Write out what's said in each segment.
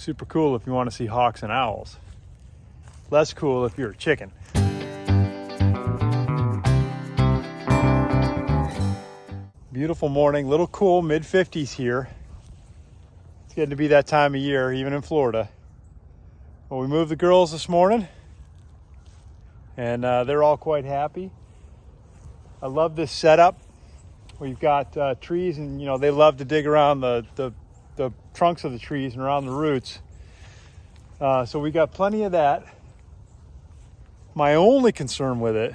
Super cool if you want to see hawks and owls. Less cool if you're a chicken. Beautiful morning, little cool, mid-50s here. It's getting to be that time of year, even in Florida. Well, we moved the girls this morning, and they're all quite happy. I love this setup. We've got trees, and they love to dig around the trunks of the trees and around the roots. So we got plenty of that. My only concern with it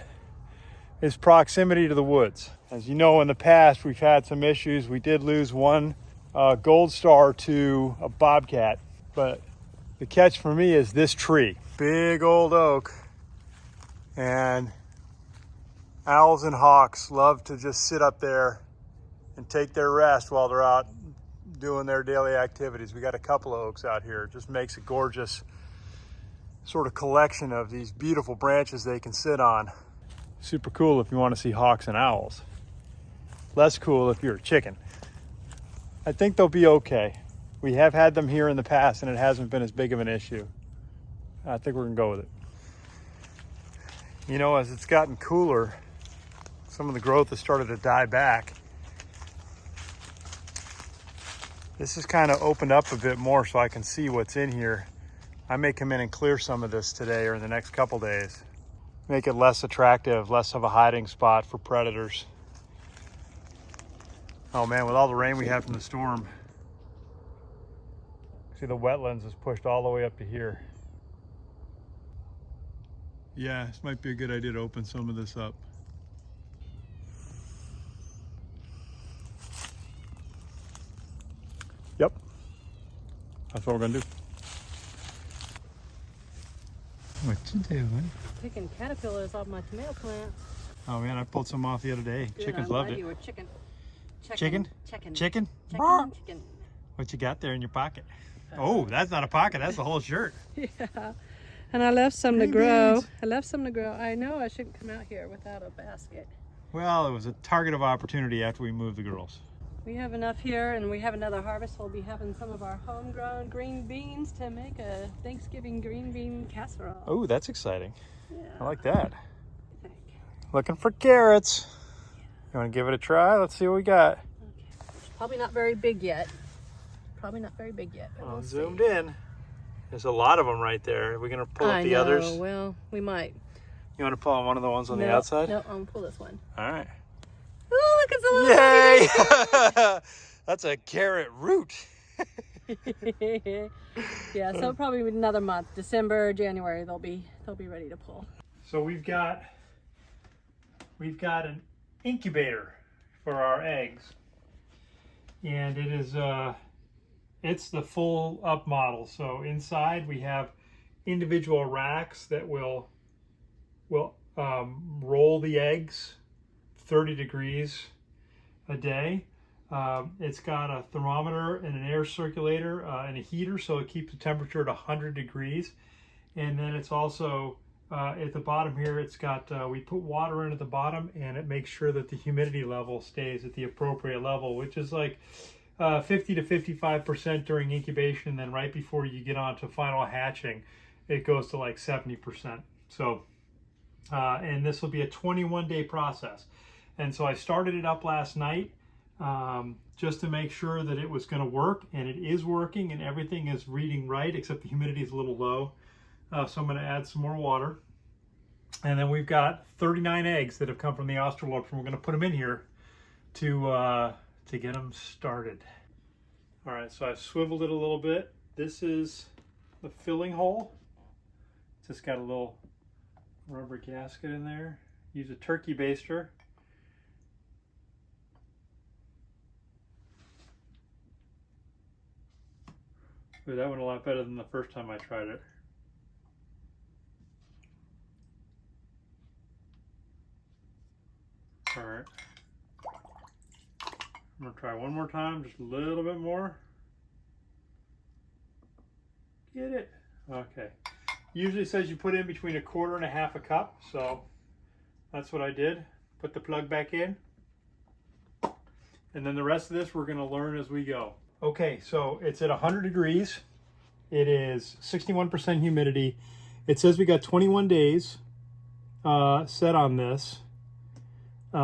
is proximity to the woods. As you know, in the past, we've had some issues. We did lose one gold star to a bobcat, but the catch for me is this tree. Big old oak, and owls and hawks love to just sit up there and take their rest while they're out doing their daily activities. We got a couple of oaks out here. It just makes a gorgeous sort of collection of these beautiful branches they can sit on. Super cool if you want to see hawks and owls. Less cool if you're a chicken. I think they'll be okay. We have had them here in the past and it hasn't been as big of an issue. I think we're gonna go with it. As it's gotten cooler, some of the growth has started to die back. This has kind of opened up a bit more so I can see what's in here. I may come in and clear some of this today or in the next couple days. Make it less attractive, less of a hiding spot for predators. Oh man, with all the rain we had from the storm, see the wetlands is pushed all the way up to here. Yeah, this might be a good idea to open some of this up. Yep, that's what we're gonna do. What you doing? Picking caterpillars off my tomato plants. Oh man, I pulled some off the other day. Good, Chickens I'm loved glad it. You were chicken. Chicken? Chicken. Chicken? Chicken. Chicken. What you got there in your pocket? Oh, that's not a pocket. That's the whole shirt. Yeah. And I left some to grow. I left some to grow. I know I shouldn't come out here without a basket. Well, it was a target of opportunity after we moved the girls. We have enough here, and we have another harvest. We'll be having some of our homegrown green beans to make a Thanksgiving green bean casserole. Oh, that's exciting. Yeah. I like that. I think. Looking for carrots. You want to give it a try? Let's see what we got. Okay. Probably not very big yet. But we'll Zoomed see. in. There's a lot of them right there. Are we going to pull up the others? Well, we might. You want to pull on one of the ones on the outside? No, I'm going to pull this one. All right. Oh, look, it's a little Yay! That's a carrot root. Yeah, so probably another month, December, January, they'll be ready to pull. So we've got an incubator for our eggs, and it is it's the full up model. So inside we have individual racks that will roll the eggs 30 degrees a day. It's got a thermometer and an air circulator and a heater, so it keeps the temperature at 100 degrees. And then it's also at the bottom here, it's got, we put water in at the bottom, and it makes sure that the humidity level stays at the appropriate level, which is like 50 to 55% during incubation. And then right before you get on to final hatching, it goes to like 70%. So, and this will be a 21-day process. And so I started it up last night just to make sure that it was going to work, and it is working, and everything is reading right, except the humidity is a little low. So I'm going to add some more water. And then we've got 39 eggs that have come from the Australorp, and we're going to put them in here to get them started. All right, so I've swiveled it a little bit. This is the filling hole. It's just got a little rubber gasket in there. Use a turkey baster. Ooh, that went a lot better than the first time I tried it. All right. I'm gonna try one more time, just a little bit more. Get it? Okay. Usually says you put in between 1/4 and 1/2 cup, so that's what I did. Put the plug back in. And then the rest of this we're gonna learn as we go. Okay, so it's at 100 degrees It is 61% humidity. It says we got 21 days set on this. I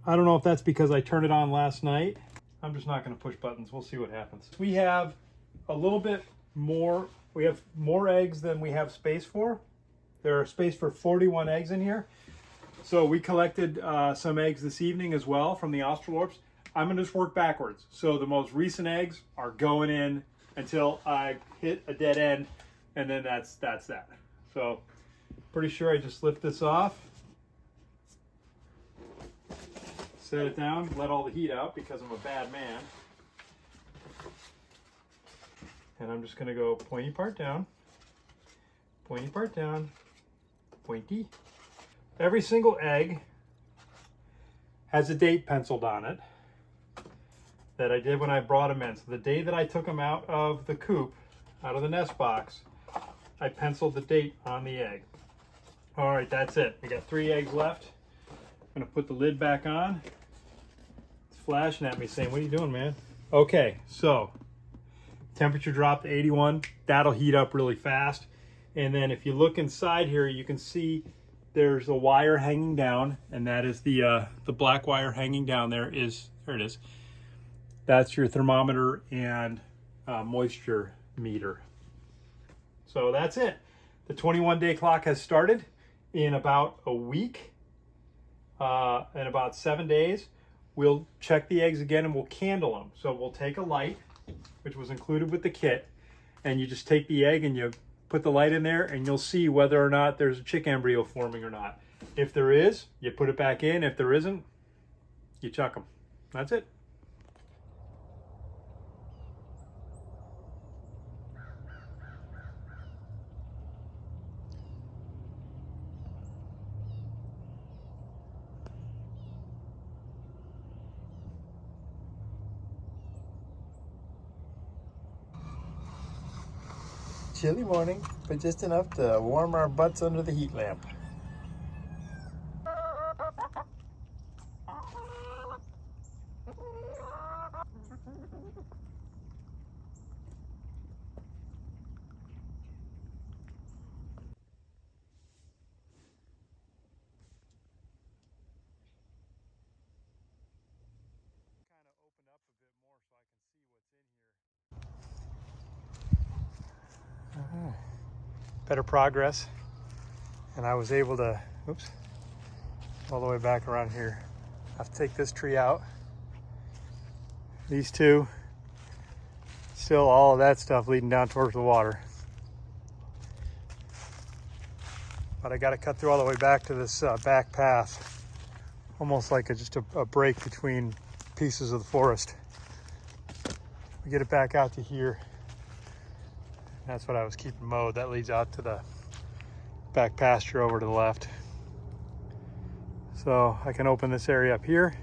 don't know if that's because I turned it on last night. I'm just not going to push buttons. We'll see what happens. We have a little bit more. We have more eggs than we have space for. There are space for 41 eggs in here. So we collected some eggs this evening as well from the Australorps. I'm going to just work backwards. So the most recent eggs are going in until I hit a dead end, and then that's that. So pretty sure I just lift this off, set it down, let all the heat out because I'm a bad man. And I'm just going to go pointy part down, pointy part down, pointy. Every single egg has a date penciled on it that I did when I brought them in. So the day that I took them out of the coop, out of the nest box, I penciled the date on the egg. All right, that's it. We got 3 eggs left. I'm gonna put the lid back on. It's flashing at me saying, what are you doing, man? Okay, so temperature dropped to 81. That'll heat up really fast. And then if you look inside here, you can see there's a wire hanging down, and that is the black wire hanging down there is, there it is. That's your thermometer and moisture meter. So that's it. The 21-day clock has started. In about a week, in about 7 days, we'll check the eggs again and we'll candle them. So we'll take a light, which was included with the kit, and you just take the egg and you put the light in there, and you'll see whether or not there's a chick embryo forming or not. If there is, you put it back in. If there isn't, you chuck them. That's it. Chilly morning, but just enough to warm our butts under the heat lamp. Better progress, and I was able to, oops, all the way back around here. I have to take this tree out. These two, still all of that stuff leading down towards the water. But I got to cut through all the way back to this back path, almost like just a break between pieces of the forest. We get it back out to here. That's what I was keeping mowed. That leads out to the back pasture over to the left. So I can open this area up here.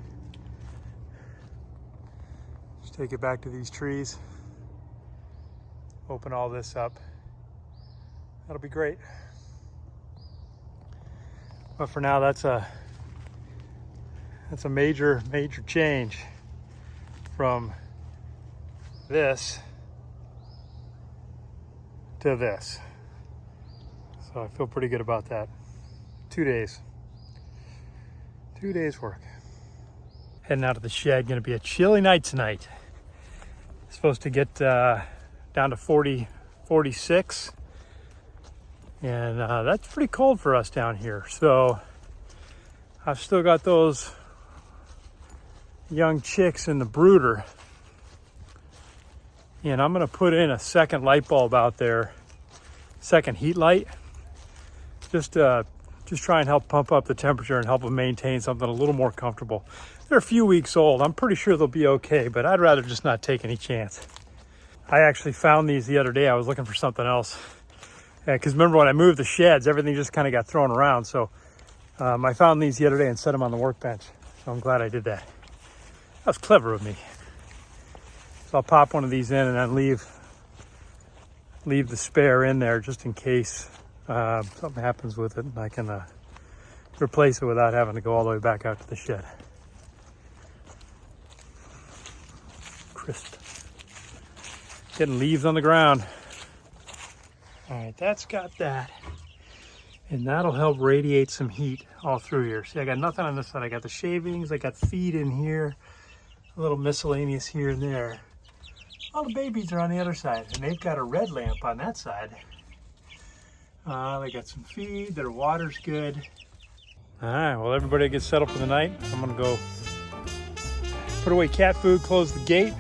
Just take it back to these trees. Open all this up. That'll be great. But for now, that's a major change from this to this. So I feel pretty good about that. 2 days. 2 days work. Heading out of the shed. Gonna be a chilly night tonight. It's supposed to get down to 40, 46. And that's pretty cold for us down here. So I've still got those young chicks in the brooder. And I'm gonna put in a second light bulb out there, second heat light, just try and help pump up the temperature and help them maintain something a little more comfortable. They're a few weeks old. I'm pretty sure they'll be okay, but I'd rather just not take any chance. I actually found these the other day. I was looking for something else. Because remember when I moved the sheds, everything just kind of got thrown around. So I found these the other day and set them on the workbench. So I'm glad I did that. That was clever of me. So I'll pop one of these in and then leave the spare in there just in case something happens with it, and I can replace it without having to go all the way back out to the shed. Crisp. Getting leaves on the ground. All right, that's got that. And that'll help radiate some heat all through here. See, I got nothing on this side. I got the shavings, I got feed in here, a little miscellaneous here and there. All the babies are on the other side, and they've got a red lamp on that side. They got some feed, their water's good. All right, well, everybody gets settled for the night. I'm gonna go put away cat food, close the gate.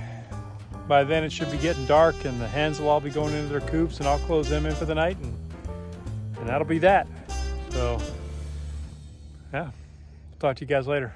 By then it should be getting dark and the hens will all be going into their coops, and I'll close them in for the night, and that'll be that. So, yeah, talk to you guys later.